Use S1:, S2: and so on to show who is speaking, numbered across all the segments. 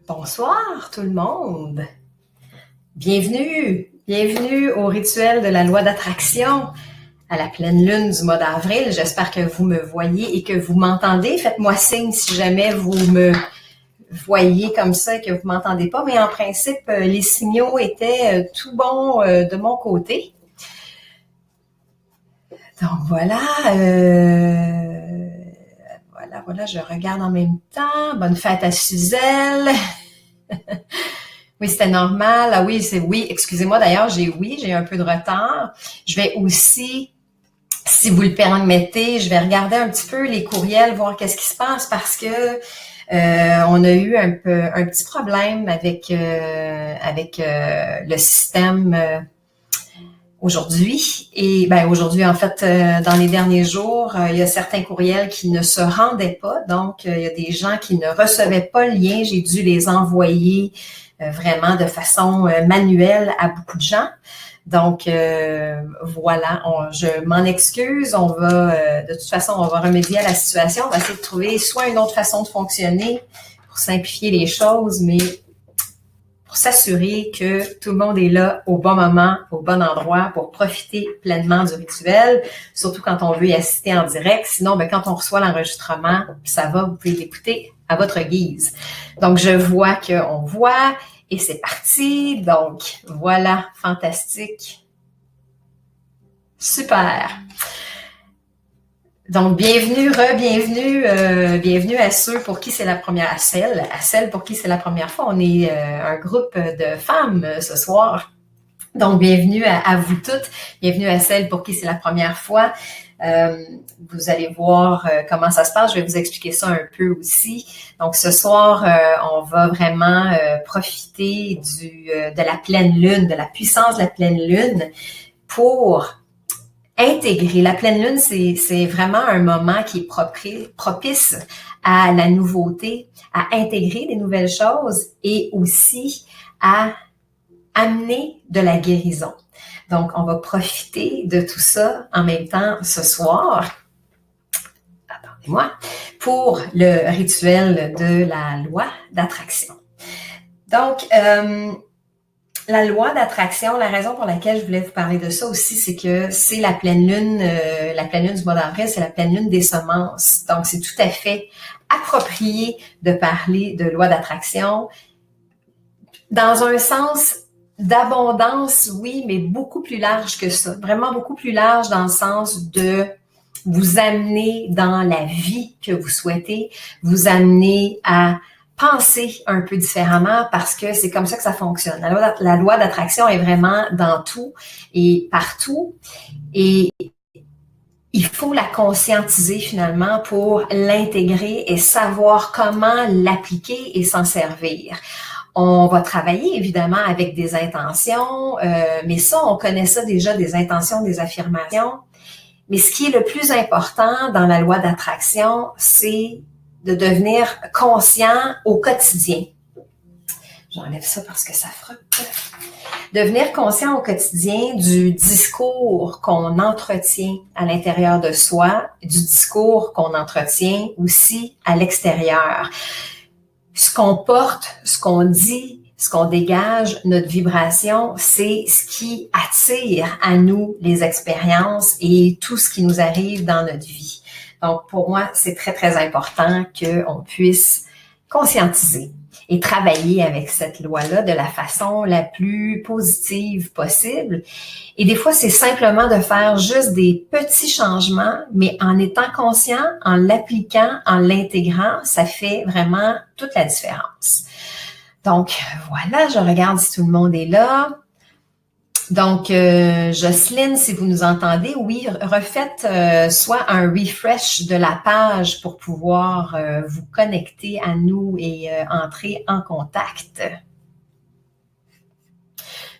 S1: Bonsoir tout le monde. Bienvenue au rituel de la loi d'attraction à la pleine lune du mois d'avril. J'espère que vous me voyez et que vous m'entendez. Faites-moi signe si jamais vous me voyez comme ça et que vous ne m'entendez pas. Mais en principe, les signaux étaient tout bons de mon côté. Donc voilà, voilà, je regarde en même temps. Bonne fête à Suzelle. Oui, c'était normal. Ah oui, excusez-moi d'ailleurs, j'ai un peu de retard. Je vais aussi, si vous le permettez, je vais regarder un petit peu les courriels, voir qu'est-ce qui se passe parce que on a eu un petit problème avec le système aujourd'hui. Et aujourd'hui, en fait, dans les derniers jours, il y a certains courriels qui ne se rendaient pas. Donc, il y a des gens qui ne recevaient pas le lien. J'ai dû les envoyer vraiment de façon manuelle à beaucoup de gens. Donc, voilà, je m'en excuse. On va, de toute façon, on va remédier à la situation. On va essayer de trouver soit une autre façon de fonctionner pour simplifier les choses, mais pour s'assurer que tout le monde est là au bon moment, au bon endroit pour profiter pleinement du rituel, surtout quand on veut y assister en direct. Sinon, quand on reçoit l'enregistrement, ça va, vous pouvez l'écouter à votre guise. Donc, je vois qu'on voit et c'est parti. Donc, voilà, fantastique. Super. Donc, bienvenue à ceux pour qui c'est la première, à celles pour qui c'est la première fois. On est un groupe de femmes ce soir. Donc, bienvenue à vous toutes. Bienvenue à celles pour qui c'est la première fois. Vous allez voir comment ça se passe. Je vais vous expliquer ça un peu aussi. Donc, ce soir, on va vraiment profiter de la pleine lune, de la puissance de la pleine lune pour intégrer. La pleine lune, c'est vraiment un moment qui est propice à la nouveauté, à intégrer des nouvelles choses et aussi à amener de la guérison. Donc, on va profiter de tout ça en même temps ce soir. Attendez-moi, pour le rituel de la loi d'attraction. Donc, la loi d'attraction, la raison pour laquelle je voulais vous parler de ça aussi, c'est que c'est la pleine lune du mois d'avril, c'est la pleine lune des semences. Donc, c'est tout à fait approprié de parler de loi d'attraction dans un sens d'abondance, oui, mais beaucoup plus large que ça. Vraiment beaucoup plus large dans le sens de vous amener dans la vie que vous souhaitez, vous amener à penser un peu différemment parce que c'est comme ça que ça fonctionne. La loi d'attraction est vraiment dans tout et partout et il faut la conscientiser finalement pour l'intégrer et savoir comment l'appliquer et s'en servir. On va travailler évidemment avec des intentions, mais ça, on connaît ça déjà, des intentions, des affirmations. Mais ce qui est le plus important dans la loi d'attraction, c'est de devenir conscient au quotidien. J'enlève ça parce que ça frotte. Devenir conscient au quotidien du discours qu'on entretient à l'intérieur de soi, du discours qu'on entretient aussi à l'extérieur. Ce qu'on porte, ce qu'on dit, ce qu'on dégage, notre vibration, c'est ce qui attire à nous les expériences et tout ce qui nous arrive dans notre vie. Donc, pour moi, c'est très, très important qu'on puisse conscientiser et travailler avec cette loi-là de la façon la plus positive possible. Et des fois, c'est simplement de faire juste des petits changements, mais en étant conscient, en l'appliquant, en l'intégrant, ça fait vraiment toute la différence. Donc, voilà, je regarde si tout le monde est là. Donc, Jocelyne, si vous nous entendez, oui, refaites soit un refresh de la page pour pouvoir vous connecter à nous et entrer en contact.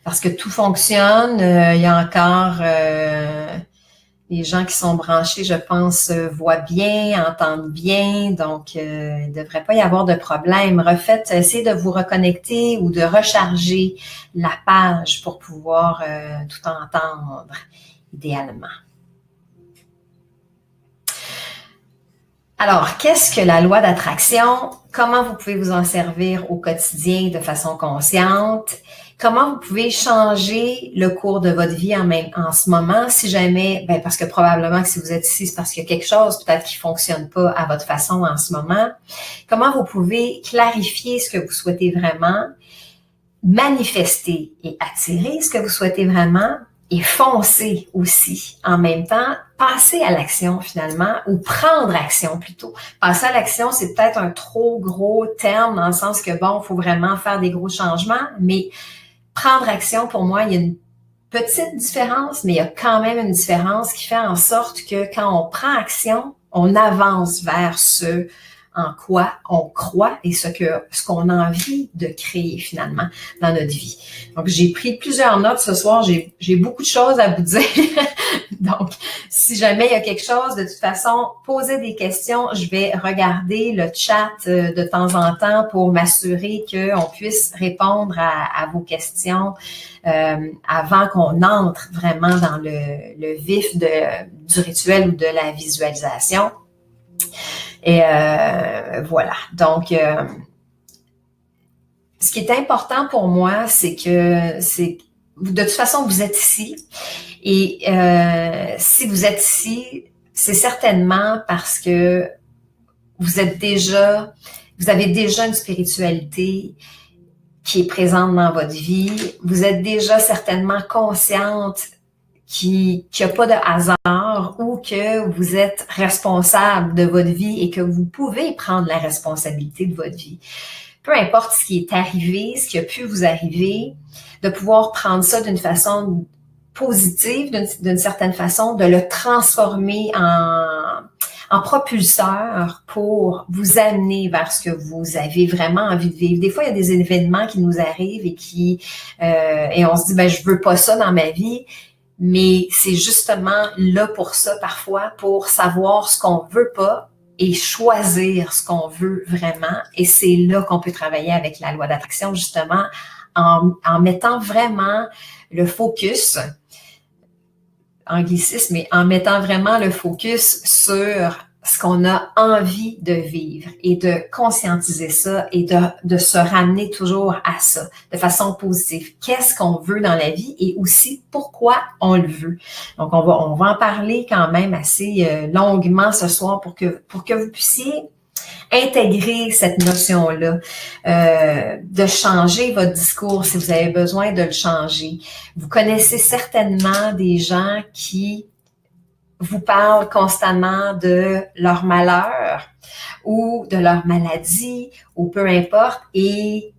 S1: Parce que tout fonctionne, il y a encore les gens qui sont branchés, je pense, voient bien, entendent bien, donc il ne devrait pas y avoir de problème. Essayez de vous reconnecter ou de recharger la page pour pouvoir tout entendre, idéalement. Alors, qu'est-ce que la loi d'attraction? Comment vous pouvez vous en servir au quotidien de façon consciente? Comment vous pouvez changer le cours de votre vie en ce moment, si jamais, parce que probablement que si vous êtes ici, c'est parce qu'il y a quelque chose peut-être qui fonctionne pas à votre façon en ce moment. Comment vous pouvez clarifier ce que vous souhaitez vraiment, manifester et attirer ce que vous souhaitez vraiment, et foncer aussi en même temps, passer à l'action finalement, ou prendre action plutôt. Passer à l'action, c'est peut-être un trop gros terme dans le sens que bon, il faut vraiment faire des gros changements, mais prendre action, pour moi, il y a une petite différence, mais il y a quand même une différence qui fait en sorte que quand on prend action, on avance vers ce en quoi on croit et ce qu'on a envie de créer finalement dans notre vie. Donc, j'ai pris plusieurs notes ce soir. J'ai beaucoup de choses à vous dire. Donc, si jamais il y a quelque chose, de toute façon, posez des questions. Je vais regarder le chat de temps en temps pour m'assurer qu'on puisse répondre à vos questions avant qu'on entre vraiment dans le vif du rituel ou de la visualisation. Et voilà. Donc, ce qui est important pour moi, c'est que de toute façon, vous êtes ici. Et si vous êtes ici, c'est certainement parce que vous avez déjà une spiritualité qui est présente dans votre vie. Vous êtes déjà certainement consciente qu'il n'y a pas de hasard ou que vous êtes responsable de votre vie et que vous pouvez prendre la responsabilité de votre vie. Peu importe ce qui est arrivé, ce qui a pu vous arriver, de pouvoir prendre ça d'une façon positive, d'une certaine façon, de le transformer en propulseur pour vous amener vers ce que vous avez vraiment envie de vivre. Des fois, il y a des événements qui nous arrivent et on se dit, je veux pas ça dans ma vie. Mais c'est justement là pour ça, parfois, pour savoir ce qu'on veut pas et choisir ce qu'on veut vraiment. Et c'est là qu'on peut travailler avec la loi d'attraction, justement, en mettant vraiment le focus, anglicisme, mais en mettant vraiment le focus sur ce qu'on a envie de vivre et de conscientiser ça et de se ramener toujours à ça de façon positive. Qu'est-ce qu'on veut dans la vie et aussi pourquoi on le veut. Donc, on va en parler quand même assez longuement ce soir pour que vous puissiez intégrer cette notion-là, de changer votre discours si vous avez besoin de le changer. Vous connaissez certainement des gens qui vous parlent constamment de leur malheur ou de leur maladie ou peu importe. Et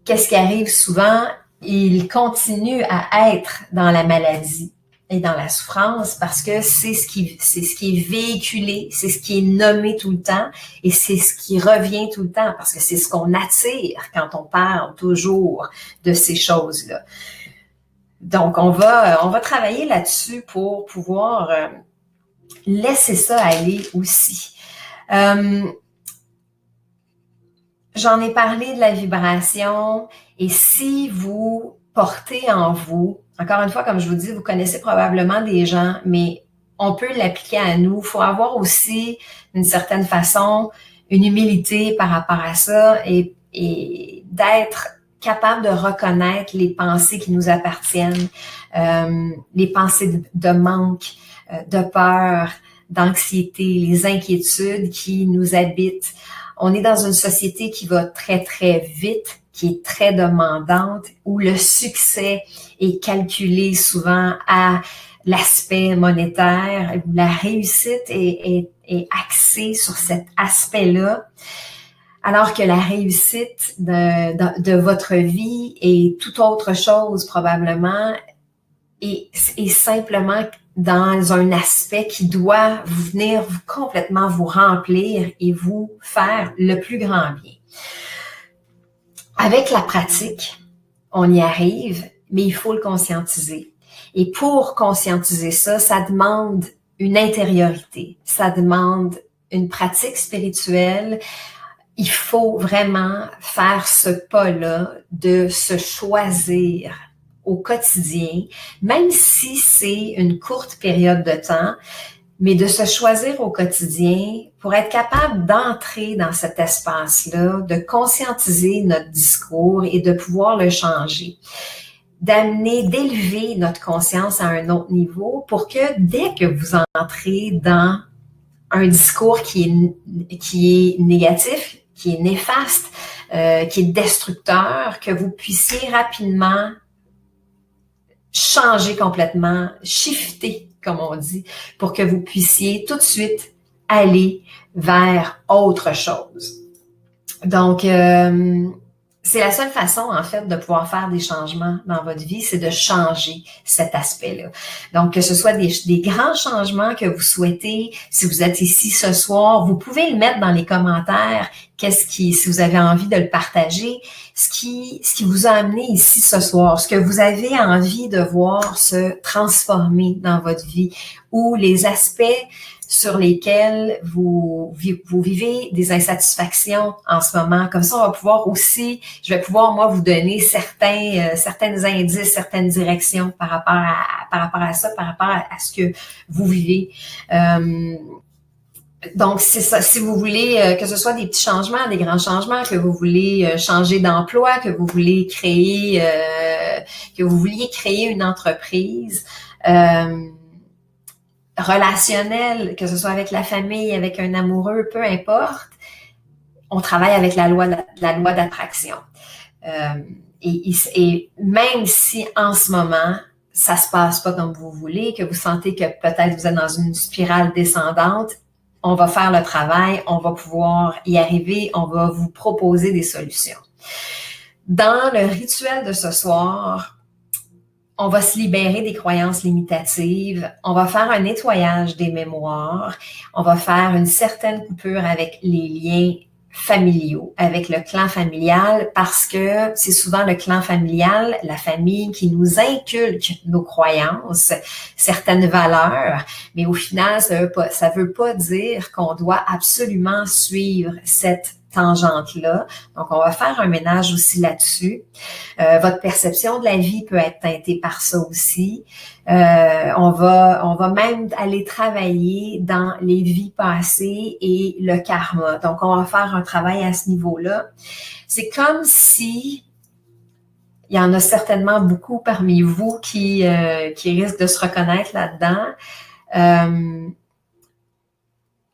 S1: qu'est-ce qui arrive souvent? Ils continuent à être dans la maladie et dans la souffrance parce que c'est ce qui est véhiculé, c'est ce qui est nommé tout le temps et c'est ce qui revient tout le temps parce que c'est ce qu'on attire quand on parle toujours de ces choses-là. Donc, on va travailler là-dessus pour pouvoir laisser ça aller aussi. J'en ai parlé de la vibration et si vous portez en vous, encore une fois, comme je vous dis, vous connaissez probablement des gens, mais on peut l'appliquer à nous. Il faut avoir aussi, d'une certaine façon, une humilité par rapport à ça et d'être capable de reconnaître les pensées qui nous appartiennent, les pensées de manque, de peur, d'anxiété, les inquiétudes qui nous habitent. On est dans une société qui va très, très vite, qui est très demandante, où le succès est calculé souvent à l'aspect monétaire. La réussite est axée sur cet aspect-là, alors que la réussite de votre vie est toute autre chose probablement et simplement dans un aspect qui doit venir complètement vous remplir et vous faire le plus grand bien. Avec la pratique, on y arrive, mais il faut le conscientiser. Et pour conscientiser ça, ça demande une intériorité, ça demande une pratique spirituelle. Il faut vraiment faire ce pas-là de se choisir au quotidien, même si c'est une courte période de temps, mais de se choisir au quotidien pour être capable d'entrer dans cet espace-là, de conscientiser notre discours et de pouvoir le changer. D'élever notre conscience à un autre niveau pour que dès que vous entrez dans un discours qui est négatif, qui est néfaste, qui est destructeur, que vous puissiez rapidement changer complètement, shifter, comme on dit, pour que vous puissiez tout de suite aller vers autre chose. Donc, c'est la seule façon, en fait, de pouvoir faire des changements dans votre vie, c'est de changer cet aspect-là. Donc, que ce soit des grands changements que vous souhaitez, si vous êtes ici ce soir, vous pouvez le mettre dans les commentaires, si vous avez envie de le partager, ce qui vous a amené ici ce soir, ce que vous avez envie de voir se transformer dans votre vie, ou les aspects sur lesquels vous vivez des insatisfactions en ce moment. Comme ça, on va pouvoir aussi, je vais pouvoir, moi, vous donner certains indices, certaines directions par rapport à ça, par rapport à ce que vous vivez. Donc, c'est ça. Si vous voulez que ce soit des petits changements, des grands changements, que vous voulez changer d'emploi, que vous vouliez créer une entreprise, relationnel, que ce soit avec la famille, avec un amoureux, peu importe, on travaille avec la loi d'attraction. Et même si en ce moment, ça se passe pas comme vous voulez, que vous sentez que peut-être vous êtes dans une spirale descendante, on va faire le travail, on va pouvoir y arriver, on va vous proposer des solutions. Dans le rituel de ce soir, on va se libérer des croyances limitatives, on va faire un nettoyage des mémoires, on va faire une certaine coupure avec les liens familiaux, avec le clan familial, parce que c'est souvent le clan familial, la famille qui nous inculque nos croyances, certaines valeurs, mais au final, ça veut pas dire qu'on doit absolument suivre cette tangente-là. Donc, on va faire un ménage aussi là-dessus. Votre perception de la vie peut être teintée par ça aussi. On va même aller travailler dans les vies passées et le karma. Donc, on va faire un travail à ce niveau-là. C'est comme si il y en a certainement beaucoup parmi vous qui risquent de se reconnaître là-dedans.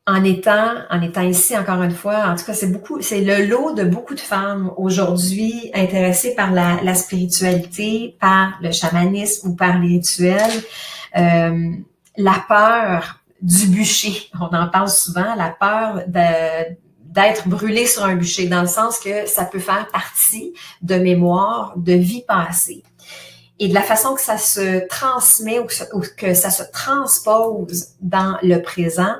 S1: En étant ici, encore une fois, en tout cas, c'est le lot de beaucoup de femmes aujourd'hui intéressées par la spiritualité, par le chamanisme ou par les rituels. La peur du bûcher, on en parle souvent, la peur d'être brûlé sur un bûcher, dans le sens que ça peut faire partie de mémoire, de vie passée. Et de la façon que ça se transmet ou que ça se transpose dans le présent,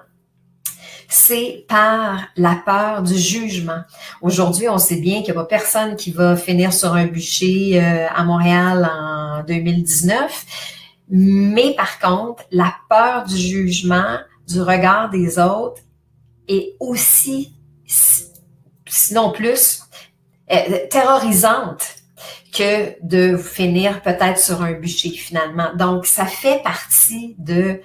S1: c'est par la peur du jugement. Aujourd'hui, on sait bien qu'il n'y a pas personne qui va finir sur un bûcher à Montréal en 2019. Mais par contre, la peur du jugement, du regard des autres est aussi, sinon plus, terrorisante que de finir peut-être sur un bûcher finalement. Donc, ça fait partie de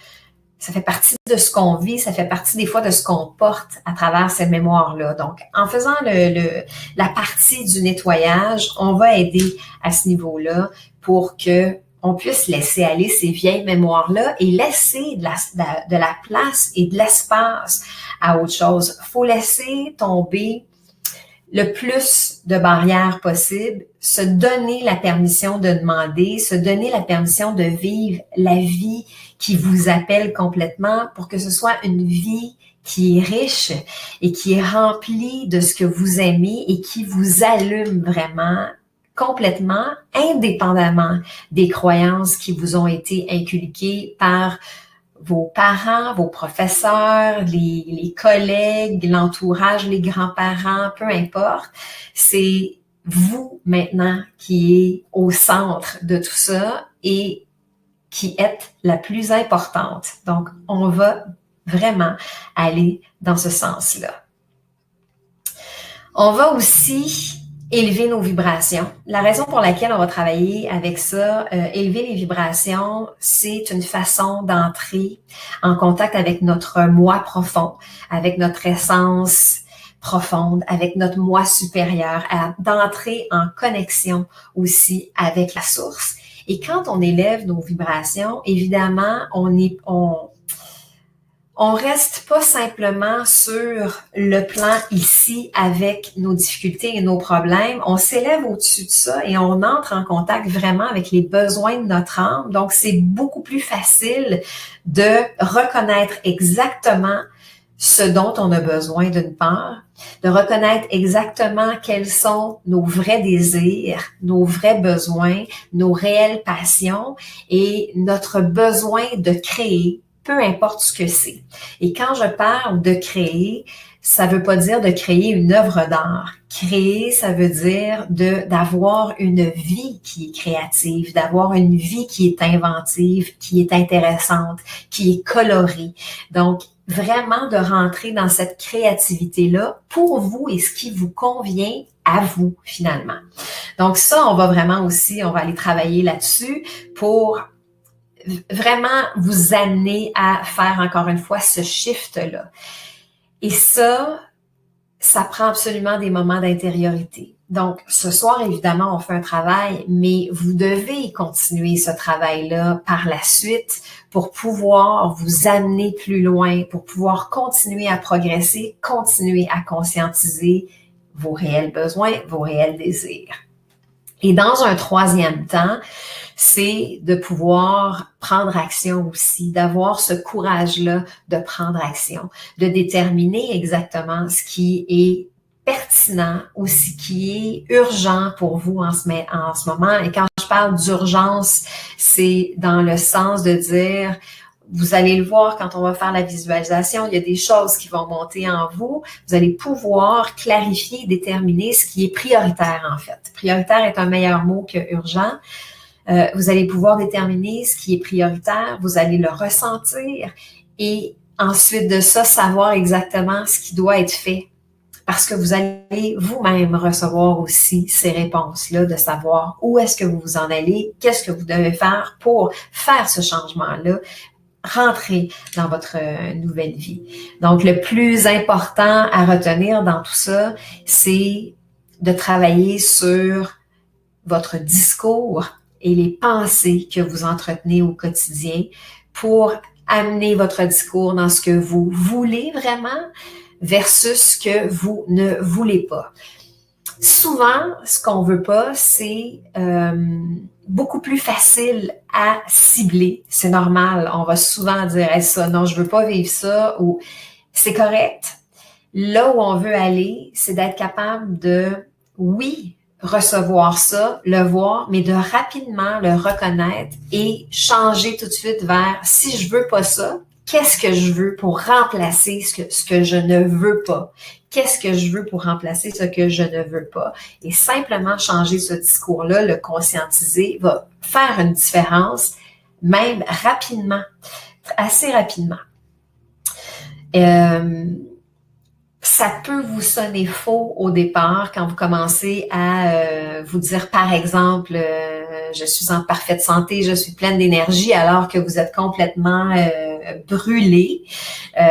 S1: ce qu'on vit, ça fait partie des fois de ce qu'on porte à travers cette mémoire-là. Donc, en faisant la partie du nettoyage, on va aider à ce niveau-là pour que on puisse laisser aller ces vieilles mémoires-là et laisser de la place et de l'espace à autre chose. Faut laisser tomber le plus de barrières possible, se donner la permission de demander, se donner la permission de vivre la vie qui vous appelle complètement pour que ce soit une vie qui est riche et qui est remplie de ce que vous aimez et qui vous allume vraiment complètement, indépendamment des croyances qui vous ont été inculquées par vos parents, vos professeurs, les collègues, l'entourage, les grands-parents, peu importe. C'est vous maintenant qui est au centre de tout ça et qui êtes la plus importante. Donc, on va vraiment aller dans ce sens-là. On va aussi élever nos vibrations. La raison pour laquelle on va travailler avec ça, élever les vibrations, c'est une façon d'entrer en contact avec notre moi profond, avec notre essence profonde, avec notre moi supérieur, d'entrer en connexion aussi avec la source. Et quand on élève nos vibrations, évidemment, on reste pas simplement sur le plan ici avec nos difficultés et nos problèmes. On s'élève au-dessus de ça et on entre en contact vraiment avec les besoins de notre âme. Donc, c'est beaucoup plus facile de reconnaître exactement ce dont on a besoin d'une part, de reconnaître exactement quels sont nos vrais désirs, nos vrais besoins, nos réelles passions et notre besoin de créer, peu importe ce que c'est. Et quand je parle de créer, ça veut pas dire de créer une œuvre d'art. Créer, ça veut dire d'avoir une vie qui est créative, d'avoir une vie qui est inventive, qui est intéressante, qui est colorée. Donc, vraiment de rentrer dans cette créativité-là pour vous et ce qui vous convient à vous, finalement. Donc ça, on va aller travailler là-dessus pour vraiment vous amener à faire encore une fois ce shift-là. Et ça prend absolument des moments d'intériorité. Donc, ce soir, évidemment, on fait un travail, mais vous devez continuer ce travail-là par la suite pour pouvoir vous amener plus loin, pour pouvoir continuer à progresser, continuer à conscientiser vos réels besoins, vos réels désirs. Et dans un troisième temps, c'est de pouvoir prendre action aussi, d'avoir ce courage-là de prendre action, de déterminer exactement ce qui est pertinent ou ce qui est urgent pour vous en ce moment. Et quand je parle d'urgence, c'est dans le sens de dire, vous allez le voir quand on va faire la visualisation, il y a des choses qui vont monter en vous. Vous allez pouvoir clarifier et déterminer ce qui est prioritaire en fait. Prioritaire est un meilleur mot que urgent. Vous allez pouvoir déterminer ce qui est prioritaire, vous allez le ressentir et ensuite de ça, savoir exactement ce qui doit être fait. Parce que vous allez vous-même recevoir aussi ces réponses-là, de savoir où est-ce que vous vous en allez, qu'est-ce que vous devez faire pour faire ce changement-là, rentrer dans votre nouvelle vie. Donc, le plus important à retenir dans tout ça, c'est de travailler sur votre discours et les pensées que vous entretenez au quotidien pour amener votre discours dans ce que vous voulez vraiment versus ce que vous ne voulez pas. Souvent, ce qu'on veut pas, c'est beaucoup plus facile à cibler. C'est normal. On va souvent dire hey, ça, non, je veux pas vivre ça ou c'est correct. Là où on veut aller, c'est d'être capable de, oui, recevoir ça, le voir, mais de rapidement le reconnaître et changer tout de suite vers si je veux pas ça, qu'est-ce que je veux pour remplacer ce que je ne veux pas? Qu'est-ce que je veux pour remplacer ce que je ne veux pas? Et simplement changer ce discours-là, le conscientiser, va faire une différence, même rapidement, assez rapidement. Ça peut vous sonner faux au départ quand vous commencez à vous dire, par exemple, je suis en parfaite santé, je suis pleine d'énergie alors que vous êtes complètement brûlé.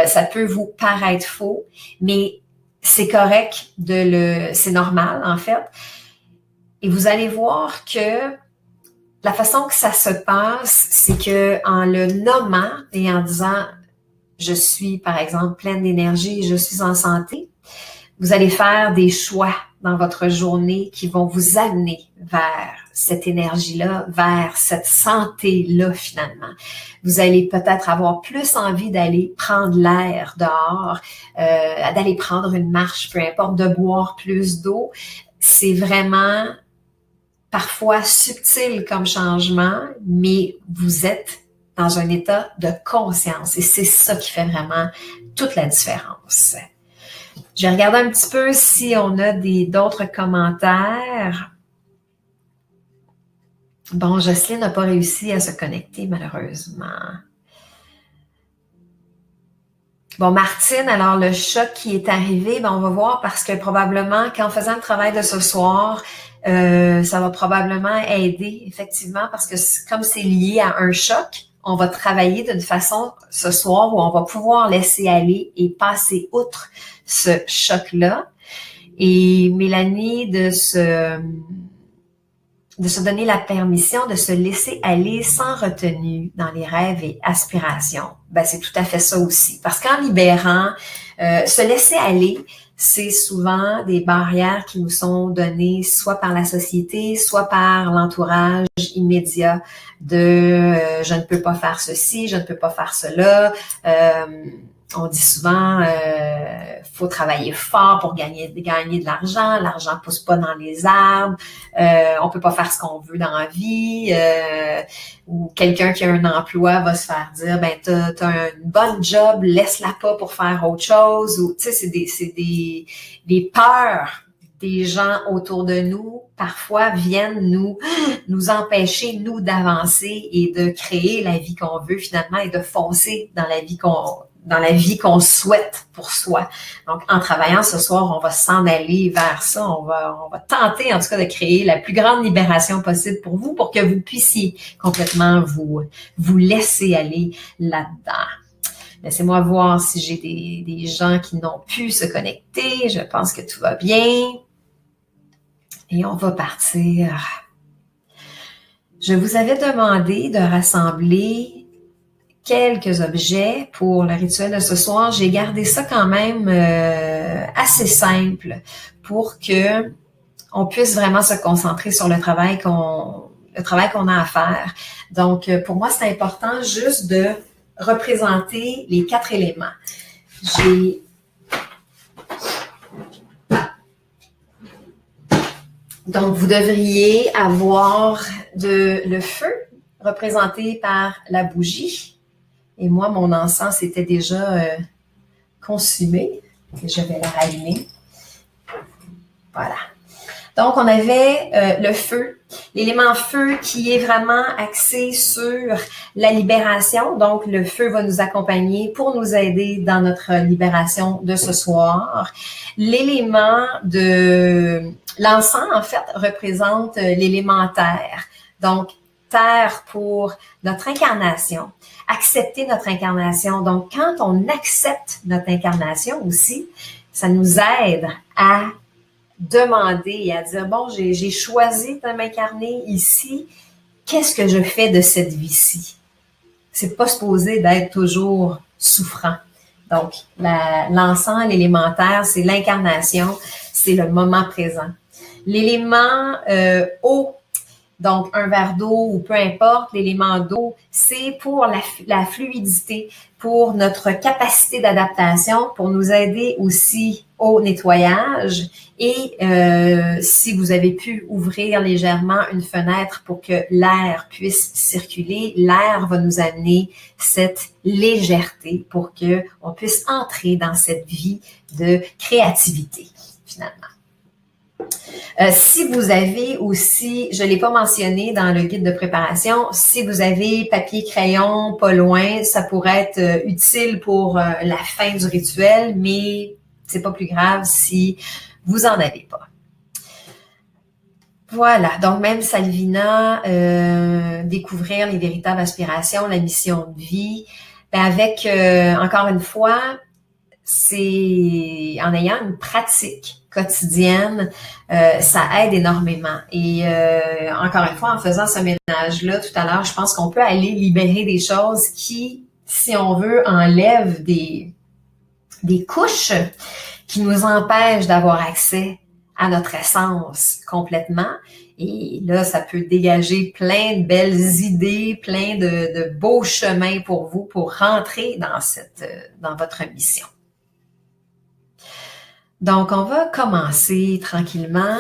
S1: Ça peut vous paraître faux, mais c'est correct c'est normal en fait. Et vous allez voir que la façon que ça se passe, c'est que en le nommant et en disant je suis, par exemple, pleine d'énergie, je suis en santé, vous allez faire des choix dans votre journée qui vont vous amener vers cette énergie-là, vers cette santé-là finalement. Vous allez peut-être avoir plus envie d'aller prendre l'air dehors, d'aller prendre une marche, peu importe, de boire plus d'eau. C'est vraiment parfois subtil comme changement, mais vous êtes dans un état de conscience. Et c'est ça qui fait vraiment toute la différence. Je vais regarder un petit peu si on a d'autres commentaires. Bon, Jocelyne n'a pas réussi à se connecter, malheureusement. Bon, Martine, alors le choc qui est arrivé, ben on va voir parce que probablement qu'en faisant le travail de ce soir, ça va probablement aider, effectivement, parce que comme c'est lié à un choc, on va travailler d'une façon ce soir où on va pouvoir laisser aller et passer outre ce choc-là. Et Mélanie, de se donner la permission de se laisser aller sans retenue dans les rêves et aspirations. Ben, c'est tout à fait ça aussi. Parce qu'en libérant, se laisser aller, c'est souvent des barrières qui nous sont données soit par la société, soit par l'entourage immédiat de je ne peux pas faire ceci, je ne peux pas faire cela. On dit souvent faut travailler fort pour gagner de l'argent. L'argent pousse pas dans les arbres. On peut pas faire ce qu'on veut dans la vie. Ou quelqu'un qui a un emploi va se faire dire ben t'as une bonne job, laisse-la pas pour faire autre chose. Ou tu sais c'est des peurs des gens autour de nous parfois viennent nous empêcher nous d'avancer et de créer la vie qu'on veut finalement et de foncer dans la vie qu'on souhaite pour soi. Donc, en travaillant ce soir, on va s'en aller vers ça. On va tenter, en tout cas, de créer la plus grande libération possible pour vous, pour que vous puissiez complètement vous laisser aller là-dedans. Laissez-moi voir si j'ai des gens qui n'ont pu se connecter. Je pense que tout va bien. Et on va partir. Je vous avais demandé de rassembler quelques objets pour le rituel de ce soir. J'ai gardé ça quand même assez simple pour que on puisse vraiment se concentrer sur le travail qu'on a à faire. Donc, pour moi, c'est important juste de représenter les 4 éléments. Donc, vous devriez avoir le feu représenté par la bougie. Et moi, mon encens était déjà consumé. Et je vais la rallumer. Voilà. Donc, on avait le feu, l'élément feu qui est vraiment axé sur la libération. Donc, le feu va nous accompagner pour nous aider dans notre libération de ce soir. L'élément de l'encens, en fait, représente l'élément terre. Donc, terre pour notre incarnation, accepter notre incarnation. Donc, quand on accepte notre incarnation aussi, ça nous aide à demander et à dire, bon, j'ai choisi de m'incarner ici, qu'est-ce que je fais de cette vie-ci? C'est pas supposé d'être toujours souffrant. Donc, l'encens, l'élémentaire, c'est l'incarnation, c'est le moment présent. L'élément eau, donc un verre d'eau ou peu importe, l'élément d'eau, c'est pour la fluidité, pour notre capacité d'adaptation, pour nous aider aussi au nettoyage. Et si vous avez pu ouvrir légèrement une fenêtre pour que l'air puisse circuler, l'air va nous amener cette légèreté pour que on puisse entrer dans cette vie de créativité, finalement. Si vous avez aussi, je ne l'ai pas mentionné dans le guide de préparation, si vous avez papier, crayon, pas loin, ça pourrait être utile pour la fin du rituel, mais c'est pas plus grave si vous en avez pas. Voilà, donc même Salvina, découvrir les véritables aspirations, la mission de vie, ben avec, encore une fois, c'est en ayant une pratique quotidienne, ça aide énormément. Et encore une fois, en faisant ce ménage-là tout à l'heure, je pense qu'on peut aller libérer des choses qui, si on veut, enlèvent des couches qui nous empêchent d'avoir accès à notre essence complètement. Et là, ça peut dégager plein de belles idées, plein de beaux chemins pour vous pour rentrer dans votre mission. Donc, on va commencer tranquillement.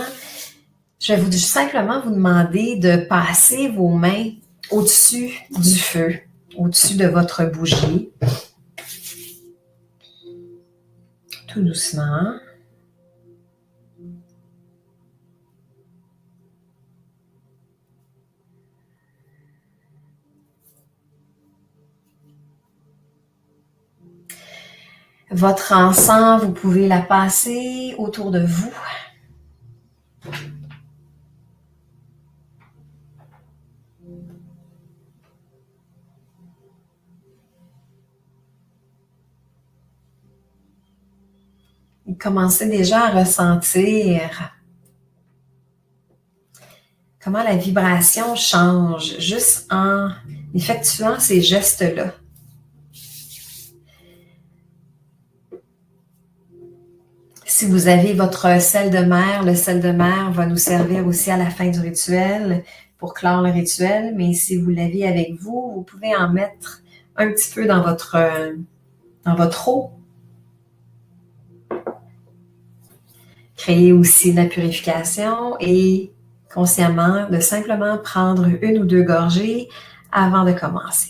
S1: Je vais simplement vous demander de passer vos mains au-dessus du feu, au-dessus de votre bougie. Tout doucement. Votre encens, vous pouvez la passer autour de vous. Et commencez déjà à ressentir comment la vibration change juste en effectuant ces gestes-là. Si vous avez votre sel de mer, le sel de mer va nous servir aussi à la fin du rituel pour clore le rituel, mais si vous l'avez avec vous, vous pouvez en mettre un petit peu dans votre eau. Créer aussi de la purification et consciemment de simplement prendre une ou deux gorgées avant de commencer.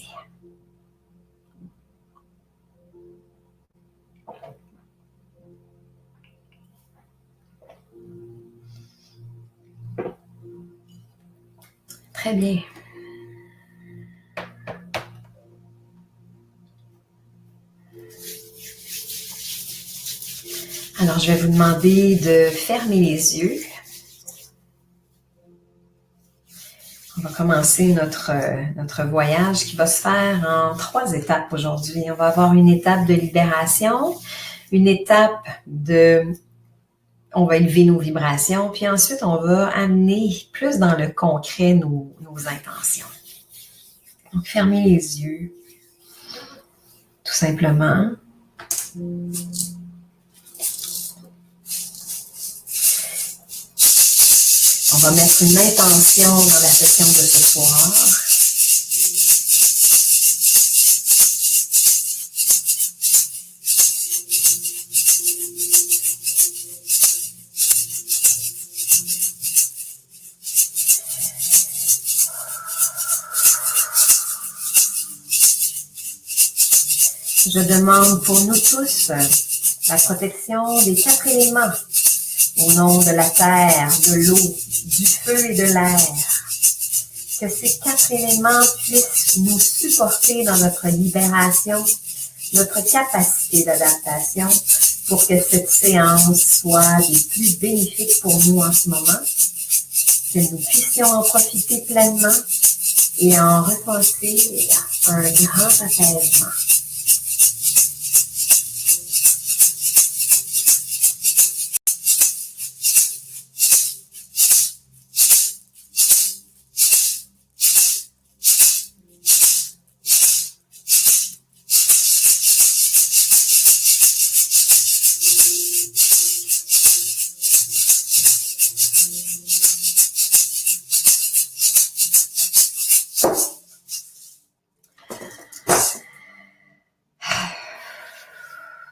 S1: Très bien. Alors, je vais vous demander de fermer les yeux. On va commencer notre voyage qui va se faire en 3 étapes aujourd'hui. On va avoir une étape de libération, une étape on va élever nos vibrations, puis ensuite on va amener plus dans le concret nos intentions. Donc, fermez les yeux, tout simplement. On va mettre une intention dans la session de ce soir. Je demande pour nous tous la protection des 4 éléments au nom de la terre, de l'eau, du feu et de l'air. Que ces 4 éléments puissent nous supporter dans notre libération, notre capacité d'adaptation pour que cette séance soit des plus bénéfiques pour nous en ce moment, que nous puissions en profiter pleinement et en ressentir un grand apaisement.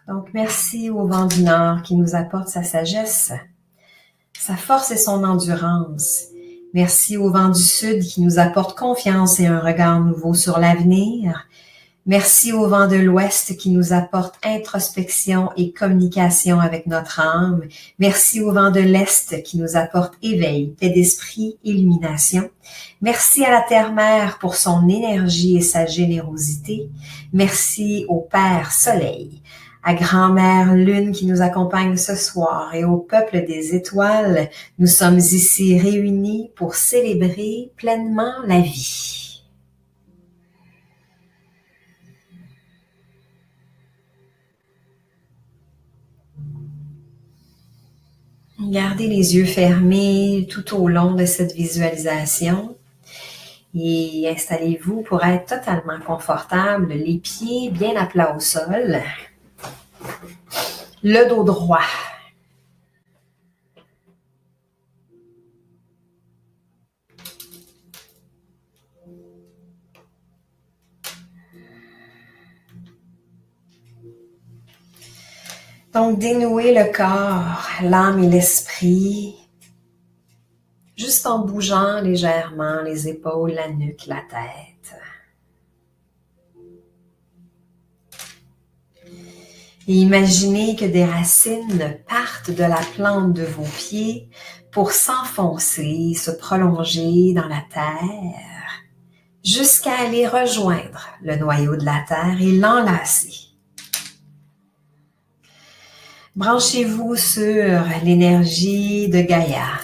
S1: Donc, merci au vent du Nord qui nous apporte sa sagesse, sa force et son endurance. Merci au vent du Sud qui nous apporte confiance et un regard nouveau sur l'avenir. Merci au vent de l'Ouest qui nous apporte introspection et communication avec notre âme. Merci au vent de l'Est qui nous apporte éveil, paix d'esprit, illumination. Merci à la Terre-Mère pour son énergie et sa générosité. Merci au Père Soleil, à Grand-Mère Lune qui nous accompagne ce soir et au peuple des étoiles. Nous sommes ici réunis pour célébrer pleinement la vie. Gardez les yeux fermés tout au long de cette visualisation et installez-vous pour être totalement confortable, les pieds bien à plat au sol, le dos droit. Donc, dénouez le corps, l'âme et l'esprit, juste en bougeant légèrement les épaules, la nuque, la tête. Et imaginez que des racines partent de la plante de vos pieds pour s'enfoncer, se prolonger dans la terre, jusqu'à aller rejoindre le noyau de la terre et l'enlacer. Branchez-vous sur l'énergie de Gaïa,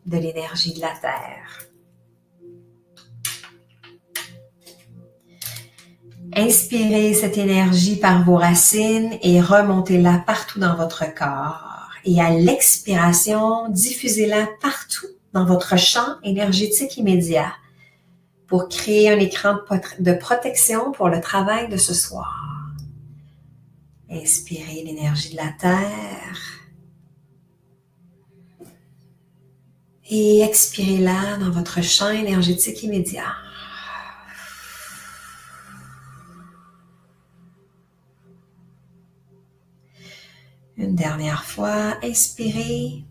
S1: de l'énergie de la Terre. Inspirez cette énergie par vos racines et remontez-la partout dans votre corps. Et à l'expiration, diffusez-la partout dans votre champ énergétique immédiat pour créer un écran de protection pour le travail de ce soir. Inspirez l'énergie de la Terre et expirez-la dans votre champ énergétique immédiat. Une dernière fois, inspirez.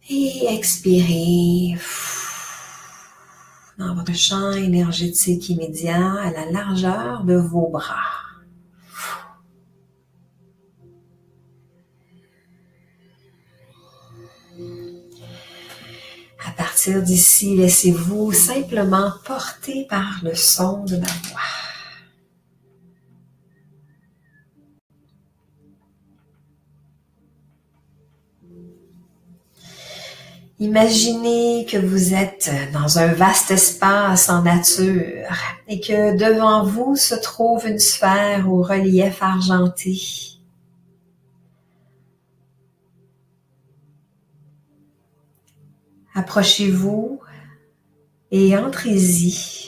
S1: Et expirez dans votre champ énergétique immédiat à la largeur de vos bras. À partir d'ici, laissez-vous simplement porter par le son de ma voix. Imaginez que vous êtes dans un vaste espace en nature et que devant vous se trouve une sphère au relief argenté. Approchez-vous et entrez-y.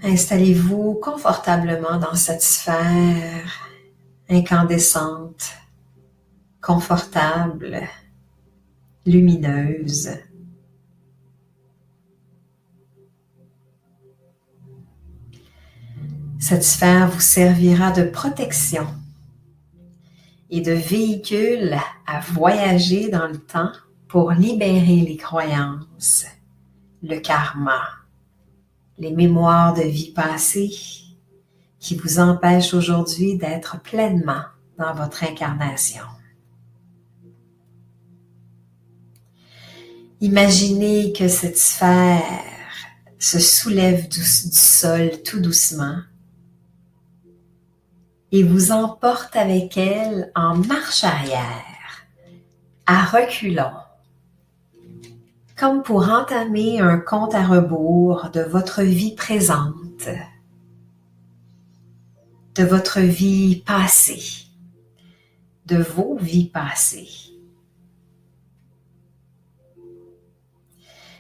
S1: Installez-vous confortablement dans cette sphère incandescente, confortable, lumineuse. Cette sphère vous servira de protection et de véhicule à voyager dans le temps pour libérer les croyances, le karma, les mémoires de vie passée qui vous empêchent aujourd'hui d'être pleinement dans votre incarnation. Imaginez que cette sphère se soulève du sol tout doucement et vous emporte avec elle en marche arrière, à reculons, comme pour entamer un compte à rebours de votre vie présente, de votre vie passée, de vos vies passées.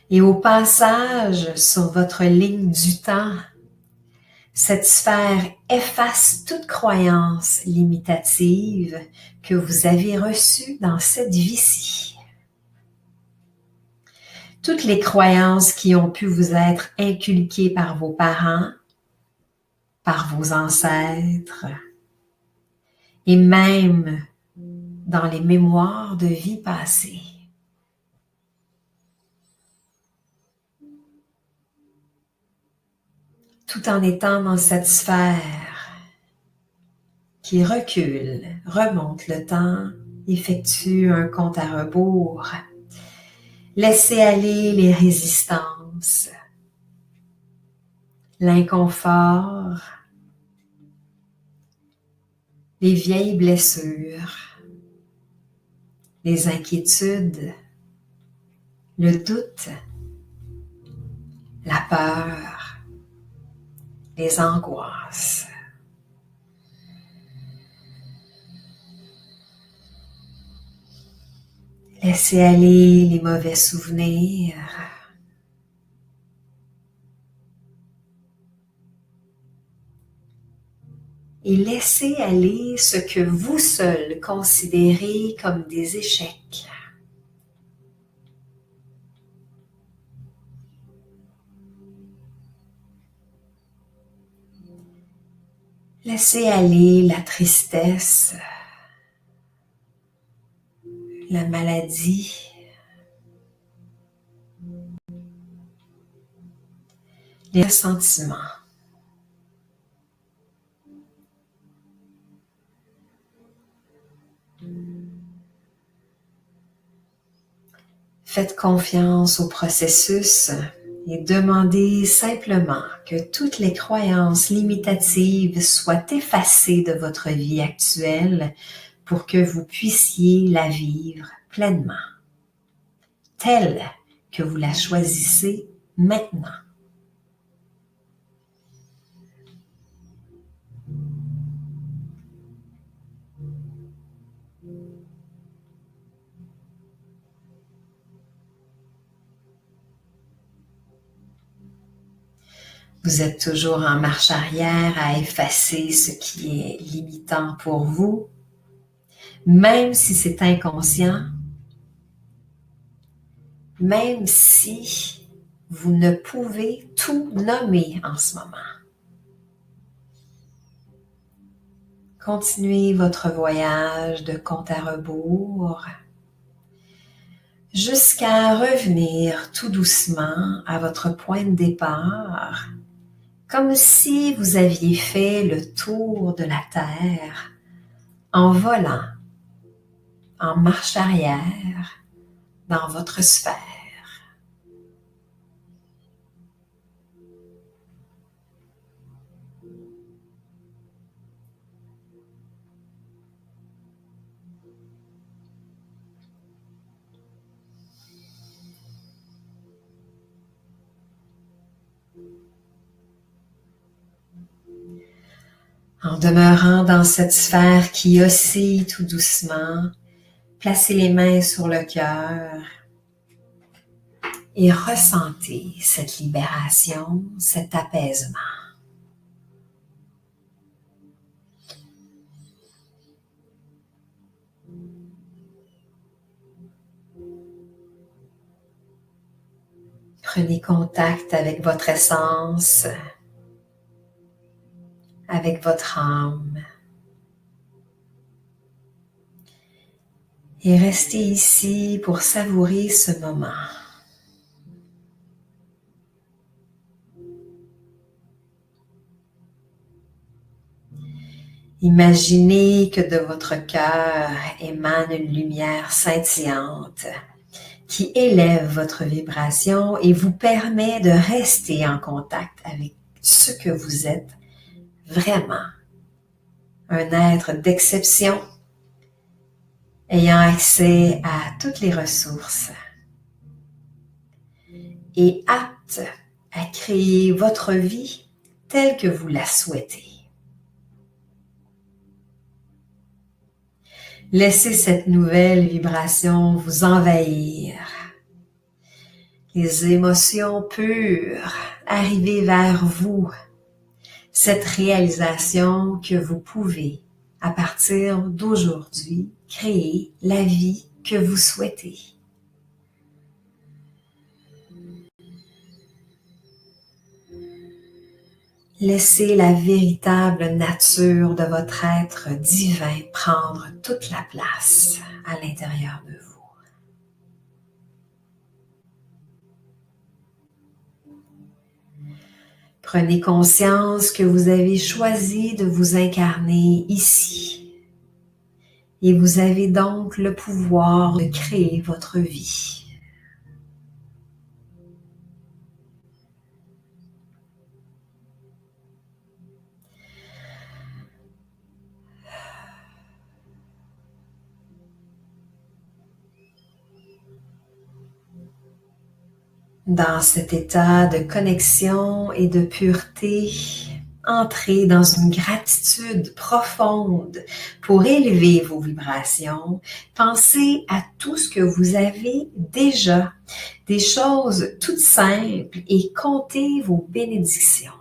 S1: Et au passage sur votre ligne du temps, cette sphère efface toute croyance limitative que vous avez reçue dans cette vie-ci. Toutes les croyances qui ont pu vous être inculquées par vos parents, par vos ancêtres, et même dans les mémoires de vie passée. Tout en étant dans cette sphère qui recule, remonte le temps, effectue un compte à rebours. Laissez aller les résistances, l'inconfort, les vieilles blessures, les inquiétudes, le doute, la peur, les angoisses. Laissez aller les mauvais souvenirs. Et laissez aller ce que vous seul considérez comme des échecs. Laissez aller la tristesse, la maladie, les ressentiments. Faites confiance au processus et demandez simplement que toutes les croyances limitatives soient effacées de votre vie actuelle pour que vous puissiez la vivre pleinement, telle que vous la choisissez maintenant. Vous êtes toujours en marche arrière à effacer ce qui est limitant pour vous, même si c'est inconscient, même si vous ne pouvez tout nommer en ce moment. Continuez votre voyage de compte à rebours jusqu'à revenir tout doucement à votre point de départ, comme si vous aviez fait le tour de la Terre en volant, en marche arrière dans votre sphère. En demeurant dans cette sphère qui oscille tout doucement, placez les mains sur le cœur et ressentez cette libération, cet apaisement. Prenez contact avec votre essence, avec votre âme. Et restez ici pour savourer ce moment. Imaginez que de votre cœur émane une lumière scintillante qui élève votre vibration et vous permet de rester en contact avec ce que vous êtes vraiment. Un être d'exception, ayant accès à toutes les ressources et apte à créer votre vie telle que vous la souhaitez. Laissez cette nouvelle vibration vous envahir. Les émotions pures arriver vers vous. Cette réalisation que vous pouvez, à partir d'aujourd'hui, créer la vie que vous souhaitez. Laissez la véritable nature de votre être divin prendre toute la place à l'intérieur de vous. Prenez conscience que vous avez choisi de vous incarner ici et vous avez donc le pouvoir de créer votre vie. Dans cet état de connexion et de pureté, entrez dans une gratitude profonde pour élever vos vibrations. Pensez à tout ce que vous avez déjà, des choses toutes simples et comptez vos bénédictions.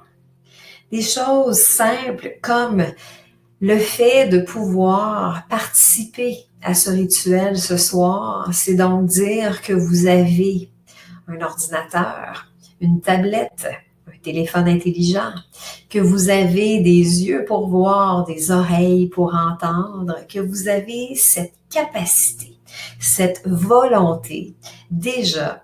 S1: Des choses simples comme le fait de pouvoir participer à ce rituel ce soir, c'est donc dire que vous avez un ordinateur, une tablette, un téléphone intelligent, que vous avez des yeux pour voir, des oreilles pour entendre, que vous avez cette capacité, cette volonté déjà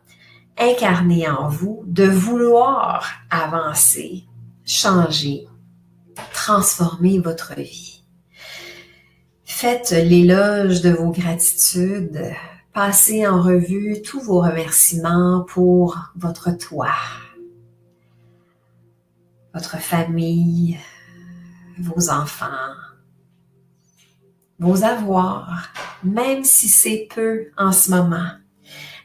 S1: incarnée en vous de vouloir avancer, changer, transformer votre vie. Faites l'éloge de vos gratitudes passez en revue tous vos remerciements pour votre toit, votre famille, vos enfants, vos avoirs, même si c'est peu en ce moment.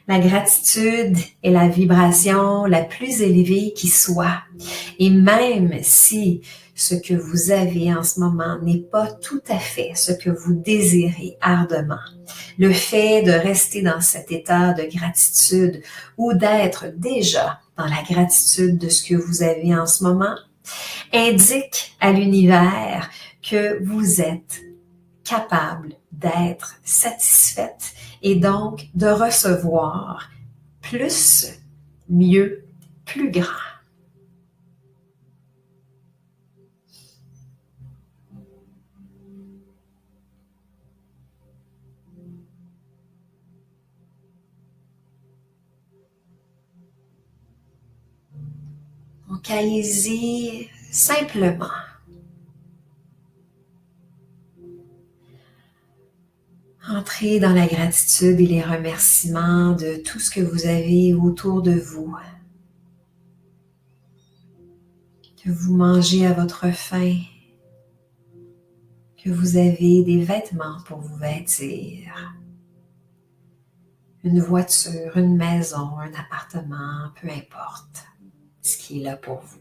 S1: La gratitude est la vibration la plus élevée qui soit. Et même si ce que vous avez en ce moment n'est pas tout à fait ce que vous désirez ardemment, le fait de rester dans cet état de gratitude ou d'être déjà dans la gratitude de ce que vous avez en ce moment indique à l'univers que vous êtes capable d'être satisfaite et donc de recevoir plus, mieux, plus grand. Donc, allez-y simplement. Entrez dans la gratitude et les remerciements de tout ce que vous avez autour de vous. Que vous mangez à votre faim, que vous avez des vêtements pour vous vêtir, une voiture, une maison, un appartement, peu importe ce qui est là pour vous.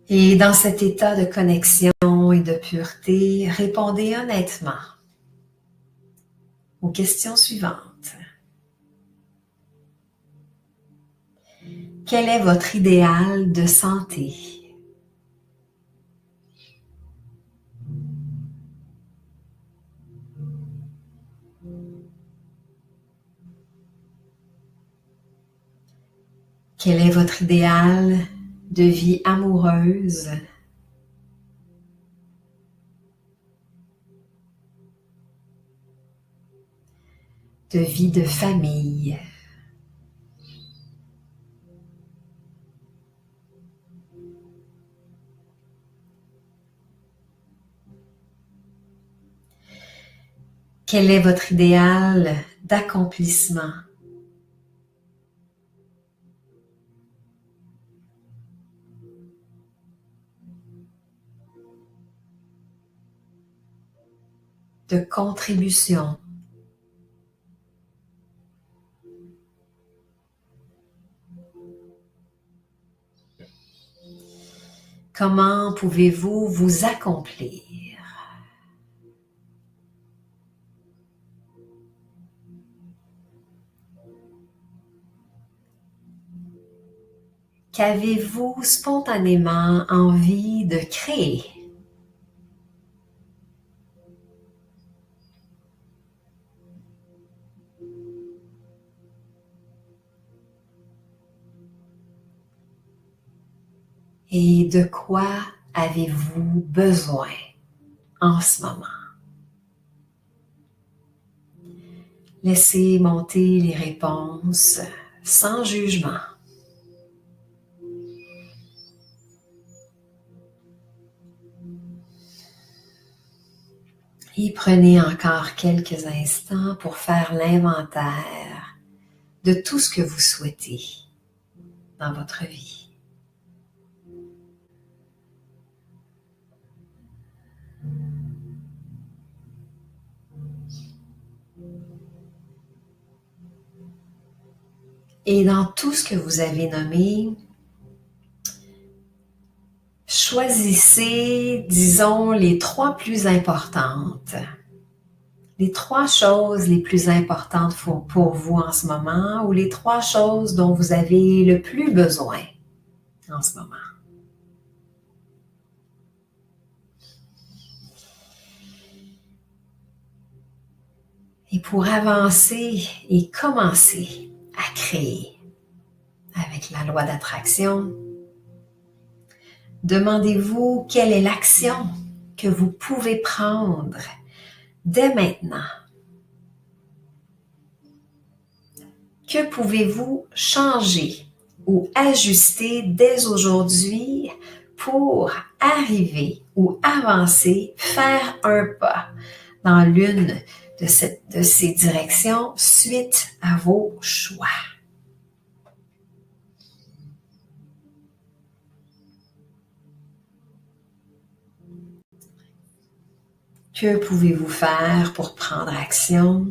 S1: Et dans cet état de connexion et de pureté, répondez honnêtement aux questions suivantes. Quel est votre idéal de santé? Quel est votre idéal de vie amoureuse? De vie de famille? Quel est votre idéal d'accomplissement? De contribution? Comment pouvez-vous vous accomplir? Qu'avez-vous spontanément envie de créer? Et de quoi avez-vous besoin en ce moment? Laissez monter les réponses sans jugement. Et prenez encore quelques instants pour faire l'inventaire de tout ce que vous souhaitez dans votre vie. Et dans tout ce que vous avez nommé, choisissez, disons, les 3 plus importantes. Les 3 choses les plus importantes pour vous en ce moment ou les 3 choses dont vous avez le plus besoin en ce moment. Et pour avancer et commencer à créer avec la loi d'attraction, demandez-vous quelle est l'action que vous pouvez prendre dès maintenant. Que pouvez-vous changer ou ajuster dès aujourd'hui pour arriver ou avancer, faire un pas dans l'une de ces directions suite à vos choix. Que pouvez-vous faire pour prendre action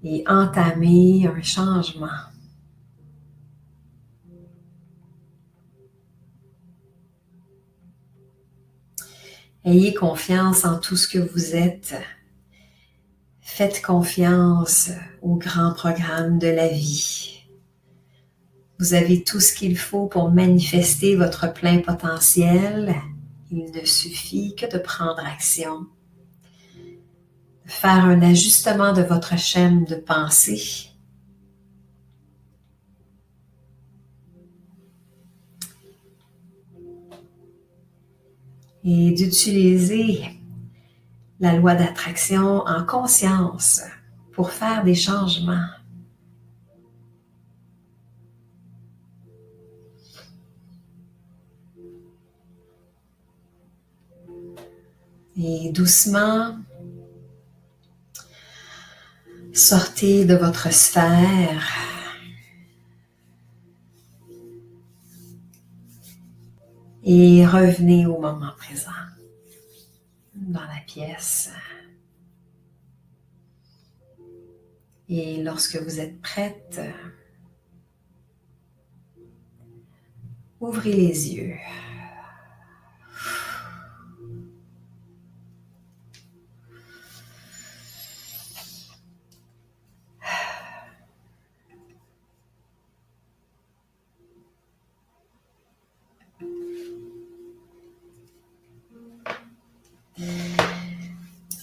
S1: et entamer un changement? Ayez confiance en tout ce que vous êtes. Faites confiance au grand programme de la vie. Vous avez tout ce qu'il faut pour manifester votre plein potentiel. Il ne suffit que de prendre action, de faire un ajustement de votre chaîne de pensée. Et d'utiliser la loi d'attraction en conscience pour faire des changements. Et doucement, sortez de votre sphère et revenez au moment présent, dans la pièce. Et lorsque vous êtes prête, ouvrez les yeux.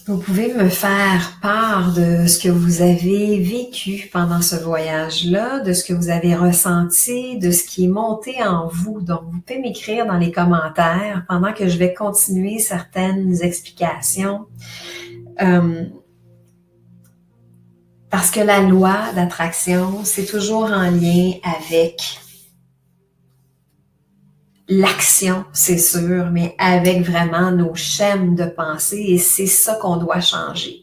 S1: Vous pouvez me faire part de ce que vous avez vécu pendant ce voyage-là, de ce que vous avez ressenti, de ce qui est monté en vous. Donc, vous pouvez m'écrire dans les commentaires pendant que je vais continuer certaines explications. Parce que la loi d'attraction, c'est toujours en lien avec l'action, c'est sûr, mais avec vraiment nos schèmes de pensée, et c'est ça qu'on doit changer.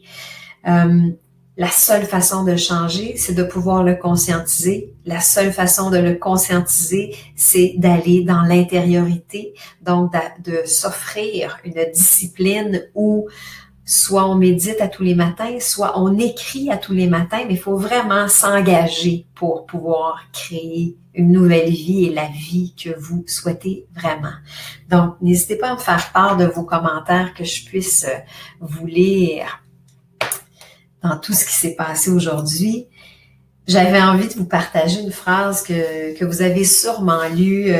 S1: La seule façon de changer, c'est de pouvoir le conscientiser. La seule façon de le conscientiser, c'est d'aller dans l'intériorité, donc de s'offrir une discipline où soit on médite à tous les matins, soit on écrit à tous les matins, mais il faut vraiment s'engager pour pouvoir créer une nouvelle vie et la vie que vous souhaitez vraiment. Donc, n'hésitez pas à me faire part de vos commentaires, que je puisse vous lire dans tout ce qui s'est passé aujourd'hui. J'avais envie de vous partager une phrase que vous avez sûrement lue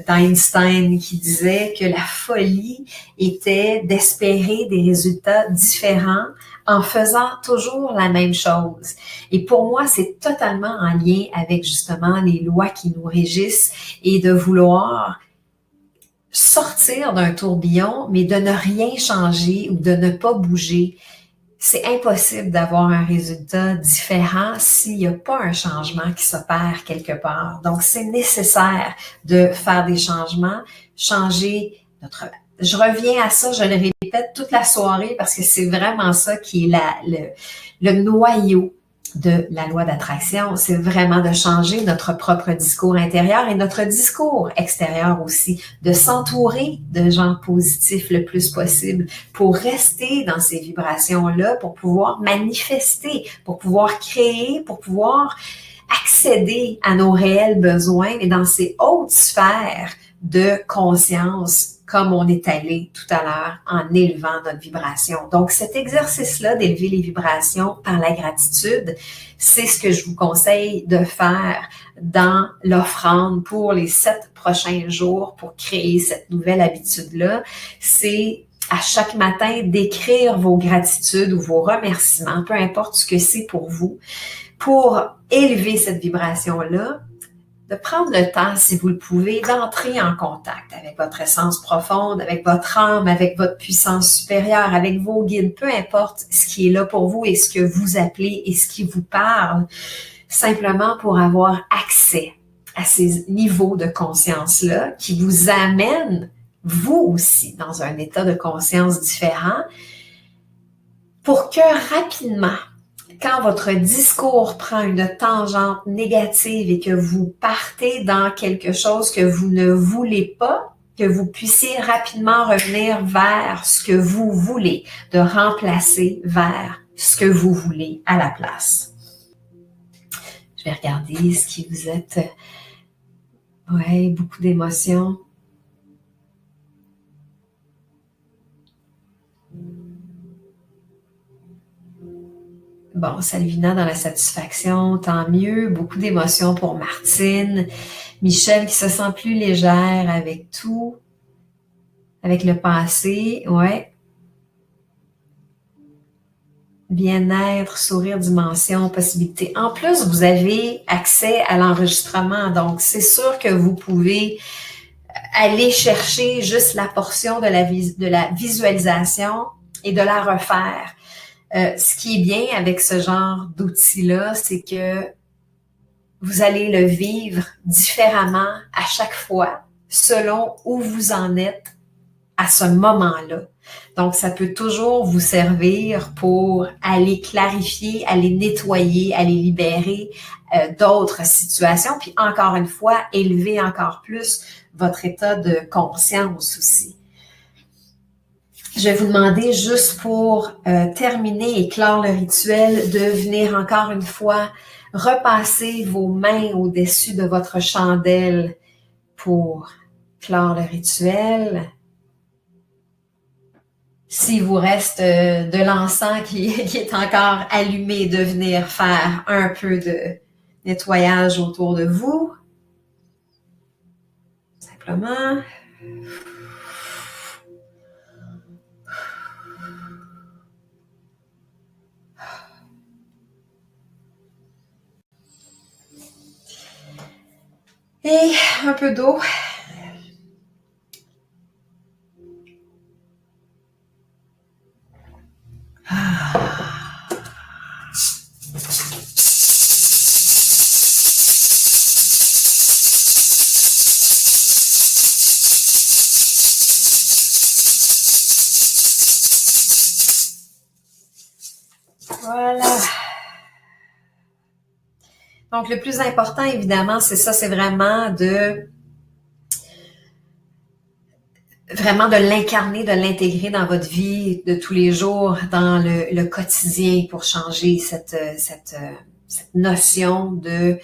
S1: d'Einstein, qui disait que la folie était d'espérer des résultats différents en faisant toujours la même chose. Et pour moi, c'est totalement en lien avec justement les lois qui nous régissent, et de vouloir sortir d'un tourbillon, mais de ne rien changer ou de ne pas bouger. C'est impossible d'avoir un résultat différent s'il n'y a pas un changement qui s'opère quelque part. Donc, c'est nécessaire de faire des changements, changer notre... Je reviens à ça, je le répète toute la soirée, parce que c'est vraiment ça qui est le noyau de la loi d'attraction. C'est vraiment de changer notre propre discours intérieur et notre discours extérieur aussi, de s'entourer de gens positifs le plus possible pour rester dans ces vibrations-là, pour pouvoir manifester, pour pouvoir créer, pour pouvoir accéder à nos réels besoins, et dans ces hautes sphères de conscience, comme on est allé tout à l'heure, en élevant notre vibration. Donc, cet exercice-là d'élever les vibrations par la gratitude, c'est ce que je vous conseille de faire dans l'offrande pour les 7 prochains jours pour créer cette nouvelle habitude-là. C'est à chaque matin d'écrire vos gratitudes ou vos remerciements, peu importe ce que c'est pour vous, pour élever cette vibration-là, de prendre le temps, si vous le pouvez, d'entrer en contact avec votre essence profonde, avec votre âme, avec votre puissance supérieure, avec vos guides, peu importe ce qui est là pour vous et ce que vous appelez et ce qui vous parle, simplement pour avoir accès à ces niveaux de conscience-là qui vous amènent, vous aussi, dans un état de conscience différent pour que rapidement, quand votre discours prend une tangente négative et que vous partez dans quelque chose que vous ne voulez pas, que vous puissiez rapidement revenir vers ce que vous voulez, de remplacer vers ce que vous voulez à la place. Je vais regarder ce qui vous êtes... Ouais, beaucoup d'émotions. Bon, Salvina dans la satisfaction, tant mieux. Beaucoup d'émotions pour Martine. Michel qui se sent plus légère avec tout, avec le passé, ouais. Bien-être, sourire, dimension, possibilité. En plus, vous avez accès à l'enregistrement, donc c'est sûr que vous pouvez aller chercher juste la portion de la visualisation et de la refaire. Ce qui est bien avec ce genre d'outils-là, c'est que vous allez le vivre différemment à chaque fois, selon où vous en êtes à ce moment-là. Donc, ça peut toujours vous servir pour aller clarifier, aller nettoyer, aller libérer d'autres situations, puis encore une fois, élever encore plus votre état de conscience aussi. Je vais vous demander juste pour terminer et clore le rituel de venir encore une fois repasser vos mains au-dessus de votre chandelle pour clore le rituel. S'il vous reste de l'encens qui est encore allumé, de venir faire un peu de nettoyage autour de vous. Simplement. Et un peu d'eau. Voilà. Donc, le plus important, évidemment, c'est ça, c'est vraiment de l'incarner, de l'intégrer dans votre vie de tous les jours, dans le quotidien pour changer cette notion de...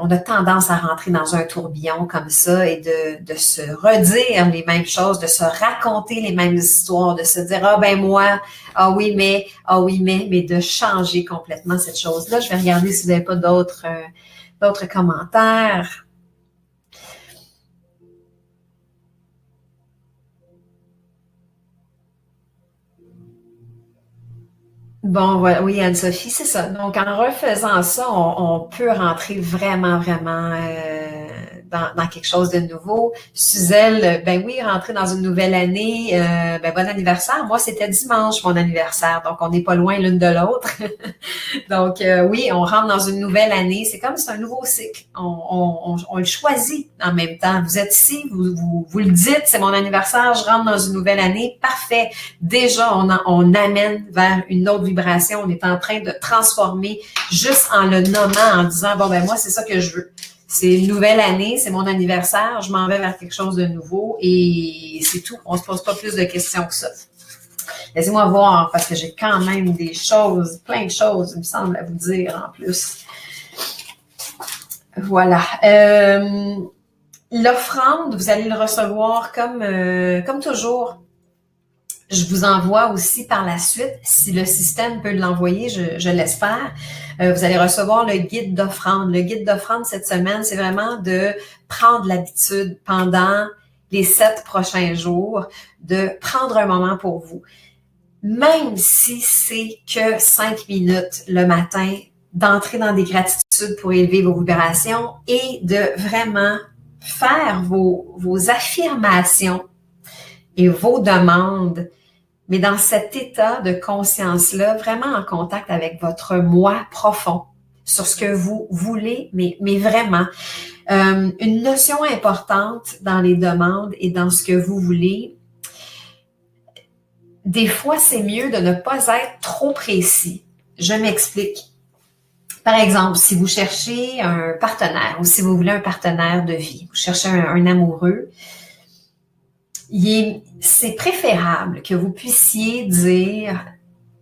S1: on a tendance à rentrer dans un tourbillon comme ça et de se redire les mêmes choses, de se raconter les mêmes histoires, de se dire « Ah ben moi, ah oui mais, mais de changer complètement cette chose-là. » Je vais regarder si vous n'avez pas d'autres commentaires. Bon, voilà, oui, Anne-Sophie, c'est ça. Donc, en refaisant ça, on peut rentrer vraiment dans quelque chose de nouveau. Suzelle, ben oui, rentrer dans une nouvelle année, ben bon anniversaire. Moi, c'était dimanche, mon anniversaire, donc on n'est pas loin l'une de l'autre. Donc, oui, on rentre dans une nouvelle année. C'est comme c'est un nouveau cycle. On le choisit en même temps. Vous êtes ici, vous le dites, c'est mon anniversaire, je rentre dans une nouvelle année. Parfait. Déjà, on amène vers une autre vibration. On est en train de transformer juste en le nommant, en disant, bon, ben moi, c'est ça que je veux. C'est une nouvelle année, c'est mon anniversaire, je m'en vais vers quelque chose de nouveau et c'est tout. On se pose pas plus de questions que ça. Laissez-moi voir, parce que j'ai quand même des choses, plein de choses, il me semble, à vous dire en plus. Voilà. L'offrande, vous allez le recevoir comme toujours. Je vous envoie aussi par la suite, si le système peut l'envoyer, je l'espère. Vous allez recevoir le guide d'offrande. Le guide d'offrande cette semaine, c'est vraiment de prendre l'habitude pendant les 7 prochains jours, de prendre un moment pour vous. Même si c'est que 5 minutes le matin, d'entrer dans des gratitudes pour élever vos vibrations et de vraiment faire vos affirmations et vos demandes, mais dans cet état de conscience-là, vraiment en contact avec votre moi profond, sur ce que vous voulez, mais vraiment. Une notion importante dans les demandes et dans ce que vous voulez, des fois, c'est mieux de ne pas être trop précis. Je m'explique. Par exemple, si vous cherchez un partenaire ou si vous voulez un partenaire de vie, vous cherchez un amoureux, c'est préférable que vous puissiez dire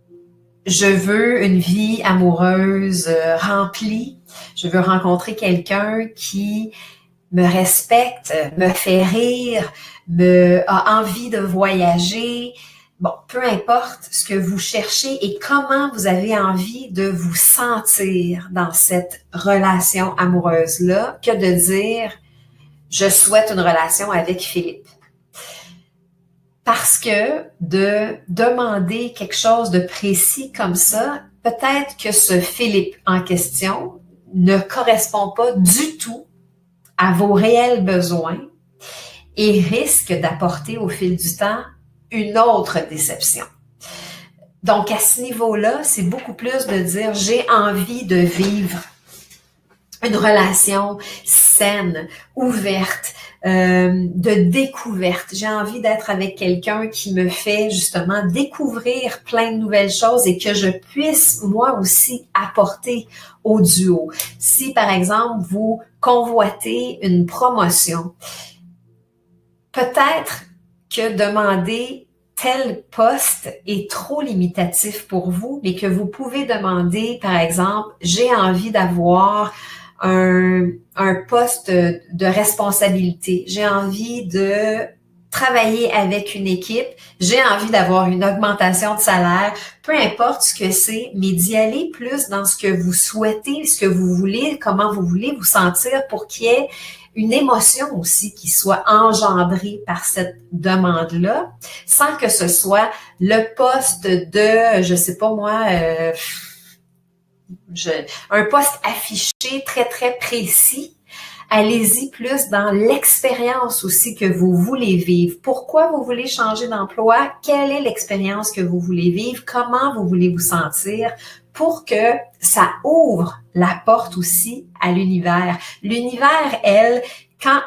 S1: « Je veux une vie amoureuse remplie, je veux rencontrer quelqu'un qui me respecte, me fait rire, a envie de voyager ». Bon, peu importe ce que vous cherchez et comment vous avez envie de vous sentir dans cette relation amoureuse-là, que de dire « Je souhaite une relation avec Philippe ». Parce que de demander quelque chose de précis comme ça, peut-être que ce Philippe en question ne correspond pas du tout à vos réels besoins et risque d'apporter au fil du temps une autre déception. Donc, à ce niveau-là, c'est beaucoup plus de dire « j'ai envie de vivre une relation saine, ouverte, de découverte. J'ai envie d'être avec quelqu'un qui me fait justement découvrir plein de nouvelles choses et que je puisse moi aussi apporter au duo. Si par exemple vous convoitez une promotion, peut-être que demander tel poste est trop limitatif pour vous, mais que vous pouvez demander, par exemple, j'ai envie d'avoir un poste de responsabilité. J'ai envie de travailler avec une équipe. J'ai envie d'avoir une augmentation de salaire. Peu importe ce que c'est, mais d'y aller plus dans ce que vous souhaitez, ce que vous voulez, comment vous voulez vous sentir pour qu'il y ait une émotion aussi qui soit engendrée par cette demande-là, sans que ce soit le poste de, je sais pas moi, un poste affiché très, très précis. Allez-y plus dans l'expérience aussi que vous voulez vivre. Pourquoi vous voulez changer d'emploi? Quelle est l'expérience que vous voulez vivre? Comment vous voulez vous sentir? Pour que ça ouvre la porte aussi à l'univers. L'univers, quand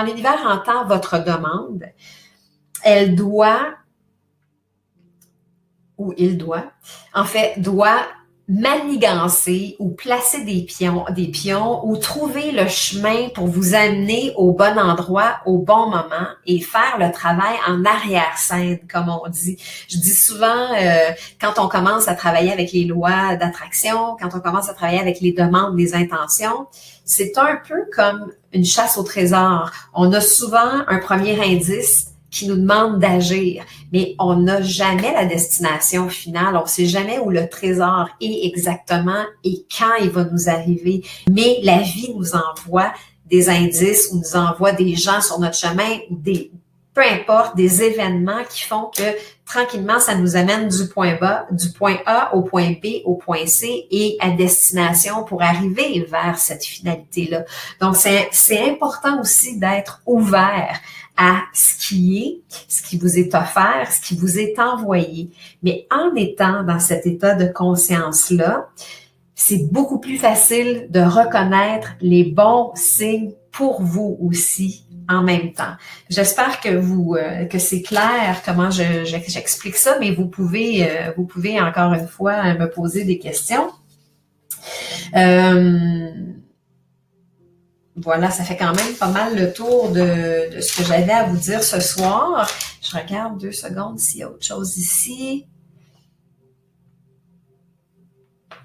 S1: l'univers entend votre demande, il doit manigancer ou placer des pions ou trouver le chemin pour vous amener au bon endroit, au bon moment et faire le travail en arrière-scène, comme on dit. Je dis souvent, quand on commence à travailler avec les lois d'attraction, quand on commence à travailler avec les demandes, les intentions, c'est un peu comme une chasse au trésor. On a souvent un premier indice qui nous demande d'agir, mais on n'a jamais la destination finale, on ne sait jamais où le trésor est exactement et quand il va nous arriver, mais la vie nous envoie des indices ou nous envoie des gens sur notre chemin ou peu importe, des événements qui font que tranquillement, ça nous amène du point A au point B, au point C et à destination pour arriver vers cette finalité-là. Donc, c'est important aussi d'être ouvert à ce qui vous est offert, ce qui vous est envoyé. Mais en étant dans cet état de conscience-là, c'est beaucoup plus facile de reconnaître les bons signes pour vous aussi en même temps. J'espère que c'est clair comment j'explique ça, mais vous pouvez encore une fois me poser des questions. Voilà, ça fait quand même pas mal le tour de ce que j'avais à vous dire ce soir. Je regarde 2 secondes s'il y a autre chose ici.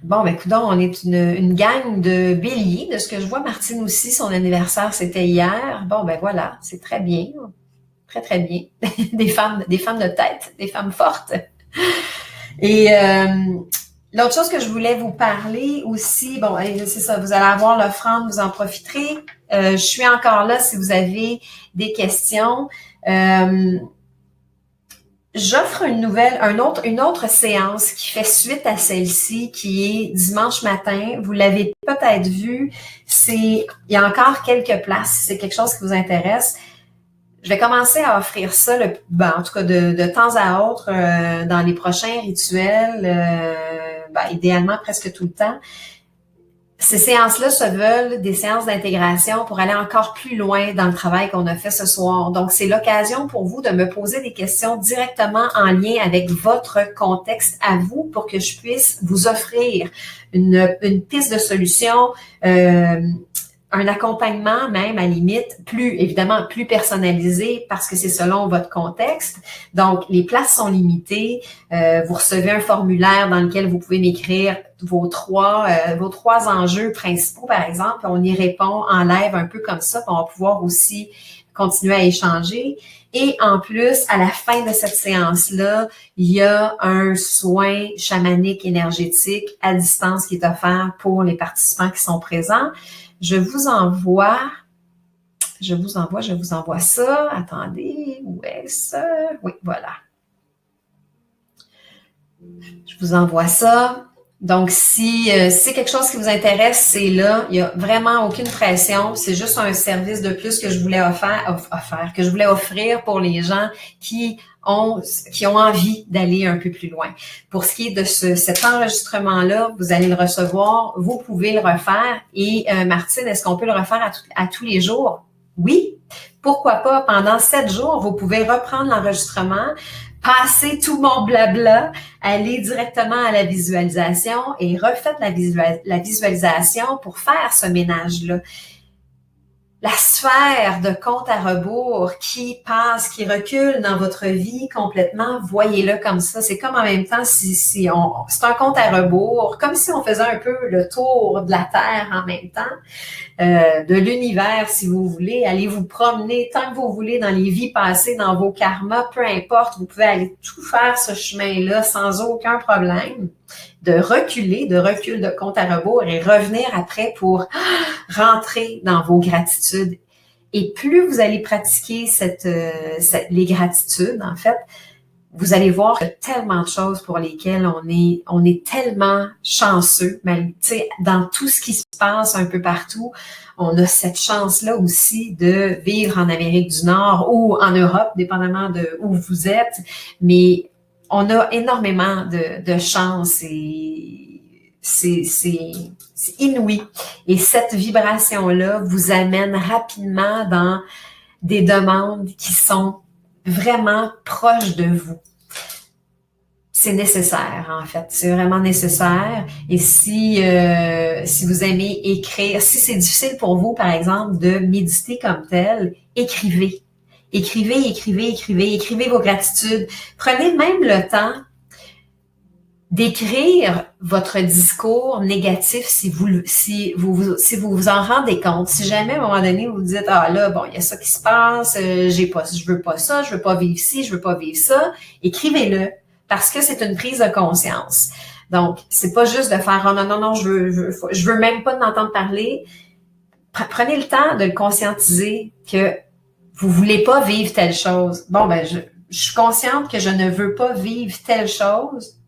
S1: Bon, ben coudonc, on est une gang de béliers. De ce que je vois, Martine aussi, son anniversaire, c'était hier. Bon, ben voilà, c'est très bien. Très, très bien. Des femmes de tête, des femmes fortes. Et l'autre chose que je voulais vous parler aussi, bon, c'est ça, vous allez avoir l'offrande, vous en profiterez. Je suis encore là si vous avez des questions. J'offre une autre séance qui fait suite à celle-ci, qui est dimanche matin. Vous l'avez peut-être vu. Il y a encore quelques places si c'est quelque chose qui vous intéresse. Je vais commencer à offrir ça, en tout cas de temps à autre, dans les prochains rituels, idéalement presque tout le temps. Ces séances-là se veulent des séances d'intégration pour aller encore plus loin dans le travail qu'on a fait ce soir. Donc, c'est l'occasion pour vous de me poser des questions directement en lien avec votre contexte à vous pour que je puisse vous offrir une piste de solution, un accompagnement même à limite évidemment plus personnalisé parce que c'est selon votre contexte. Donc, les places sont limitées. Vous recevez un formulaire dans lequel vous pouvez m'écrire vos trois enjeux principaux, par exemple. On y répond en live un peu comme ça, puis on va pouvoir aussi continuer à échanger. Et en plus, à la fin de cette séance-là, il y a un soin chamanique énergétique à distance qui est offert pour les participants qui sont présents. Je vous envoie ça. Attendez, où est-ce? Oui, voilà. Je vous envoie ça. Donc, si c'est quelque chose qui vous intéresse, c'est là. Il n'y a vraiment aucune pression. C'est juste un service de plus que je voulais offrir pour les gens qui ont envie d'aller un peu plus loin. Pour ce qui est de cet enregistrement-là, vous allez le recevoir. Vous pouvez le refaire. Et Martine, est-ce qu'on peut le refaire à tous les jours? Oui. Pourquoi pas? Pendant 7 jours, vous pouvez reprendre l'enregistrement, passer tout mon blabla, aller directement à la visualisation et refaites la visualisation pour faire ce ménage-là. La sphère de compte à rebours qui passe, qui recule dans votre vie complètement, voyez-le comme ça. C'est comme en même temps c'est un compte à rebours, comme si on faisait un peu le tour de la Terre en même temps. De l'univers, si vous voulez. Allez vous promener tant que vous voulez dans les vies passées, dans vos karmas, peu importe. Vous pouvez aller tout faire ce chemin-là sans aucun problème. De recul de compte à rebours et revenir après pour rentrer dans vos gratitudes. Et plus vous allez pratiquer les gratitudes, en fait, vous allez voir qu'il y a tellement de choses pour lesquelles on est tellement chanceux. Mais, dans tout ce qui se passe un peu partout, on a cette chance-là aussi de vivre en Amérique du Nord ou en Europe, dépendamment de où vous êtes. Mais on a énormément de chance et c'est inouï. Et cette vibration-là vous amène rapidement dans des demandes qui sont vraiment proches de vous. C'est nécessaire, en fait. C'est vraiment nécessaire. Et si vous aimez écrire, si c'est difficile pour vous, par exemple, de méditer comme tel, écrivez. Écrivez vos gratitudes. Prenez même le temps d'écrire votre discours négatif si vous vous en rendez compte. Si jamais à un moment donné vous vous dites là bon il y a ça qui se passe, je veux pas ça, je veux pas vivre ci, je veux pas vivre ça, écrivez-le parce que c'est une prise de conscience. Donc c'est pas juste de faire non je veux même pas d'entendre parler. Prenez le temps de le conscientiser que vous voulez pas vivre telle chose. Bon ben je suis consciente que je ne veux pas vivre telle chose.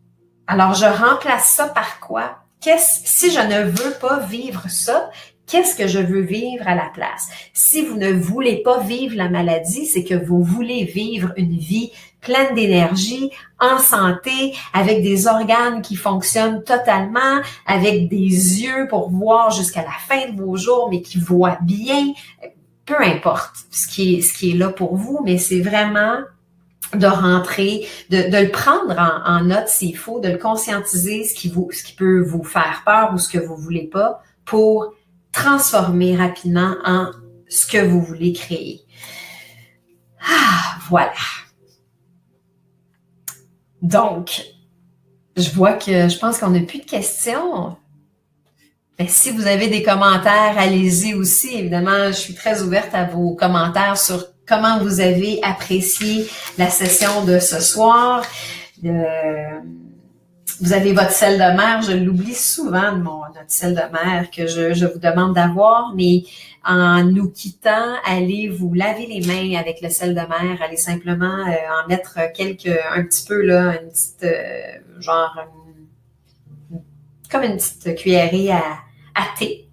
S1: Alors, je remplace ça par quoi? Si je ne veux pas vivre ça, qu'est-ce que je veux vivre à la place? Si vous ne voulez pas vivre la maladie, c'est que vous voulez vivre une vie pleine d'énergie, en santé, avec des organes qui fonctionnent totalement, avec des yeux pour voir jusqu'à la fin de vos jours, mais qui voient bien. Peu importe ce qui est là pour vous, mais c'est vraiment de rentrer, de le prendre en note s'il faut, de le conscientiser, ce qui peut vous faire peur ou ce que vous voulez pas, pour transformer rapidement en ce que vous voulez créer. Voilà. Donc, je pense qu'on n'a plus de questions. Mais si vous avez des commentaires, allez-y aussi. Évidemment, je suis très ouverte à vos commentaires sur comment vous avez apprécié la session de ce soir. Vous avez votre sel de mer. Je l'oublie souvent, notre sel de mer que je vous demande d'avoir, mais en nous quittant, allez vous laver les mains avec le sel de mer. Allez simplement en mettre un petit peu, là, une petite, comme une petite cuillerée à thé.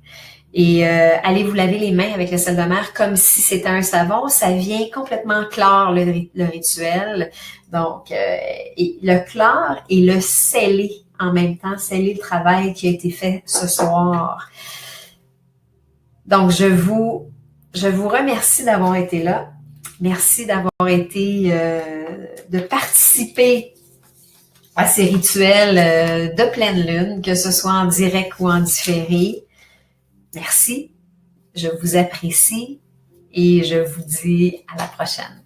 S1: Et allez vous laver les mains avec le sel de mer comme si c'était un savon. Ça vient complètement clore le rituel. Donc, et le clore et le sceller en même temps sceller le travail qui a été fait ce soir. Donc, je vous remercie d'avoir été là. Merci d'avoir été, de participer à ces rituels de pleine lune, que ce soit en direct ou en différé. Merci, je vous apprécie et je vous dis à la prochaine.